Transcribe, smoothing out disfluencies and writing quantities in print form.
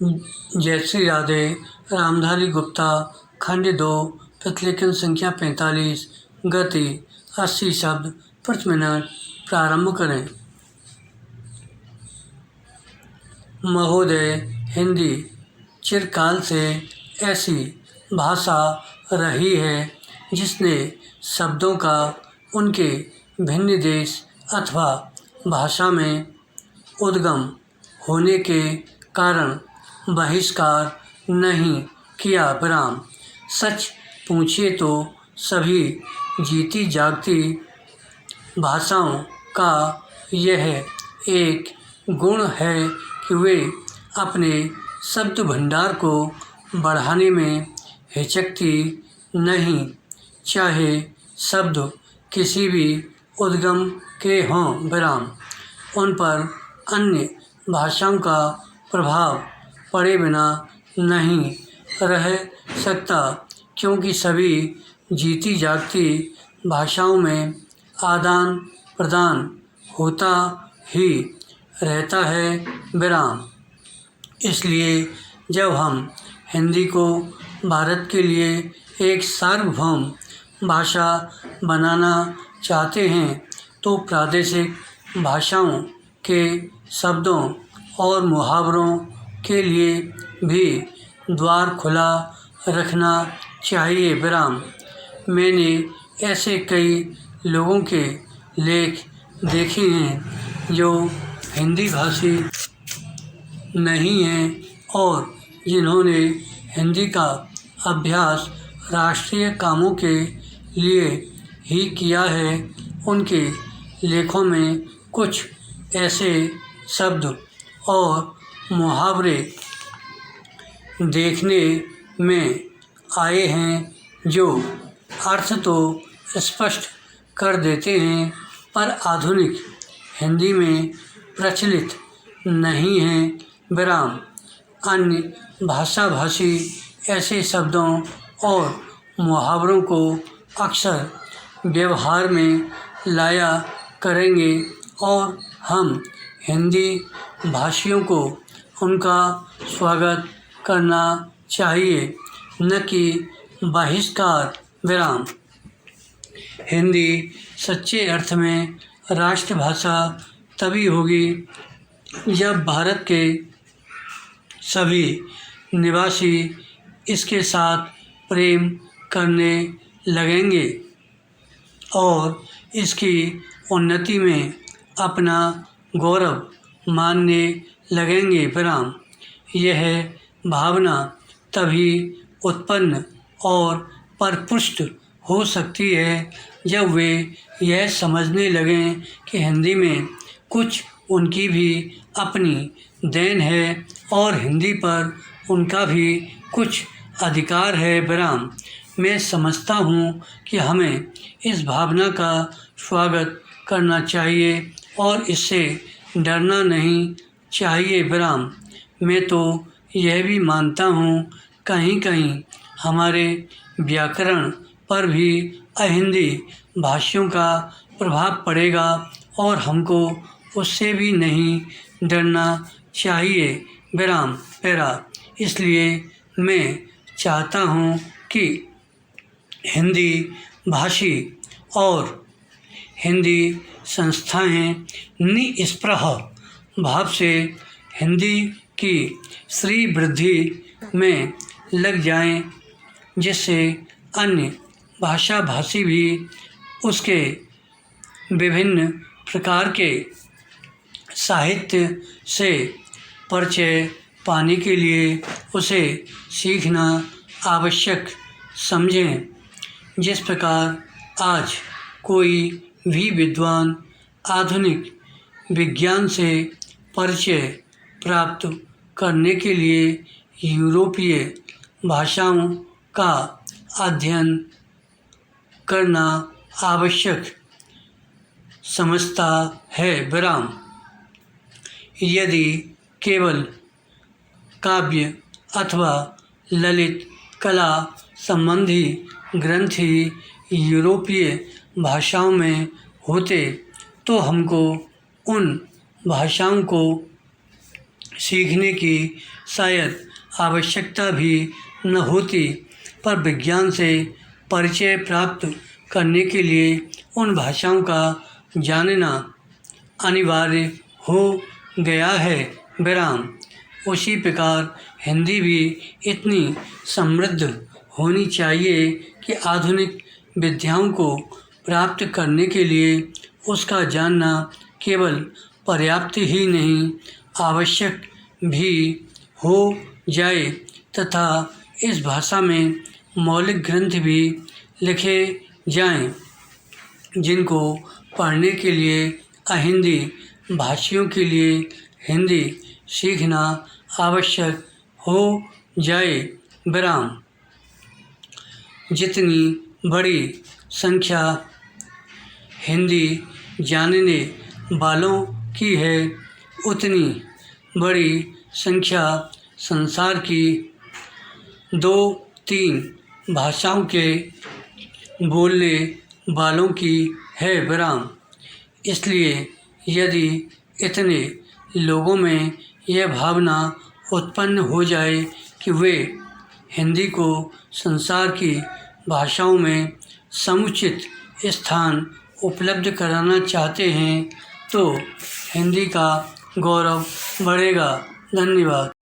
जयश्री राधे, रामधारी गुप्ता, खंड 2, प्रतिलेखन संख्या 45, गति 80 शब्द प्रति मिनट। प्रारंभ करें। महोदय, हिंदी चिरकाल से ऐसी भाषा रही है जिसने शब्दों का उनके भिन्न देश अथवा भाषा में उद्गम होने के कारण बहिष्कार नहीं किया। विराम। सच पूछिए तो सभी जीती जागती भाषाओं का यह एक गुण है कि वे अपने शब्द भंडार को बढ़ाने में हिचकती नहीं, चाहे शब्द किसी भी उद्गम के हों। विराम। उन पर अन्य भाषाओं का प्रभाव पड़े बिना नहीं रह सकता, क्योंकि सभी जीती जागती भाषाओं में आदान प्रदान होता ही रहता है। विराम। इसलिए जब हम हिंदी को भारत के लिए एक सार्वभौम भाषा बनाना चाहते हैं तो प्रादेशिक भाषाओं के शब्दों और मुहावरों के लिए भी द्वार खुला रखना चाहिए। विराम। मैंने ऐसे कई लोगों के लेख देखे हैं जो हिंदी भाषी नहीं हैं और जिन्होंने हिंदी का अभ्यास राष्ट्रीय कामों के लिए ही किया है। उनके लेखों में कुछ ऐसे शब्द और मुहावरे देखने में आए हैं जो अर्थ तो स्पष्ट कर देते हैं पर आधुनिक हिंदी में प्रचलित नहीं हैं। विराम। अन्य भाषाभाषी ऐसे शब्दों और मुहावरों को अक्सर व्यवहार में लाया करेंगे और हम हिंदी भाषियों को उनका स्वागत करना चाहिए, न कि बहिष्कार। विराम। हिंदी सच्चे अर्थ में राष्ट्रभाषा तभी होगी जब भारत के सभी निवासी इसके साथ प्रेम करने लगेंगे और इसकी उन्नति में अपना गौरव मानने लगेंगे। विराम। यह भावना तभी उत्पन्न और परिपुष्ट हो सकती है जब वे यह समझने लगें कि हिंदी में कुछ उनकी भी अपनी देन है और हिंदी पर उनका भी कुछ अधिकार है। विराम। मैं समझता हूँ कि हमें इस भावना का स्वागत करना चाहिए और इससे डरना नहीं चाहिए। विराम। मैं तो यह भी मानता हूँ कहीं कहीं हमारे व्याकरण पर भी अहिंदी भाषियों का प्रभाव पड़ेगा और हमको उससे भी नहीं डरना चाहिए। विराम। पैरा। इसलिए मैं चाहता हूँ कि हिंदी भाषी और हिंदी संस्थाएं निष्प्रह भाव से हिंदी की श्री वृद्धि में लग जाएं, जिससे अन्य भाषाभाषी भी उसके विभिन्न प्रकार के साहित्य से परिचय पाने के लिए उसे सीखना आवश्यक समझें। जिस प्रकार आज कोई भी विद्वान आधुनिक विज्ञान से परिचय प्राप्त करने के लिए यूरोपीय भाषाओं का अध्ययन करना आवश्यक समझता है। विराम। यदि केवल काव्य अथवा ललित कला संबंधी ग्रंथ ही यूरोपीय भाषाओं में होते तो हमको उन भाषाओं को सीखने की शायद आवश्यकता भी न होती, पर विज्ञान से परिचय प्राप्त करने के लिए उन भाषाओं का जानना अनिवार्य हो गया है। विराम। उसी प्रकार हिंदी भी इतनी समृद्ध होनी चाहिए कि आधुनिक विद्याओं को प्राप्त करने के लिए उसका जानना केवल पर्याप्त ही नहीं, आवश्यक भी हो जाए तथा इस भाषा में मौलिक ग्रंथ भी लिखे जाएं, जिनको पढ़ने के लिए अहिंदी भाषियों के लिए हिंदी सीखना आवश्यक हो जाए। विराम। जितनी बड़ी संख्या हिंदी जानने वालों की है, उतनी बड़ी संख्या संसार की 2-3 भाषाओं के बोलने वालों की है। विराम। इसलिए यदि इतने लोगों में यह भावना उत्पन्न हो जाए कि वे हिंदी को संसार की भाषाओं में समुचित स्थान उपलब्ध कराना चाहते हैं, तो हिंदी का गौरव बढ़ेगा। धन्यवाद।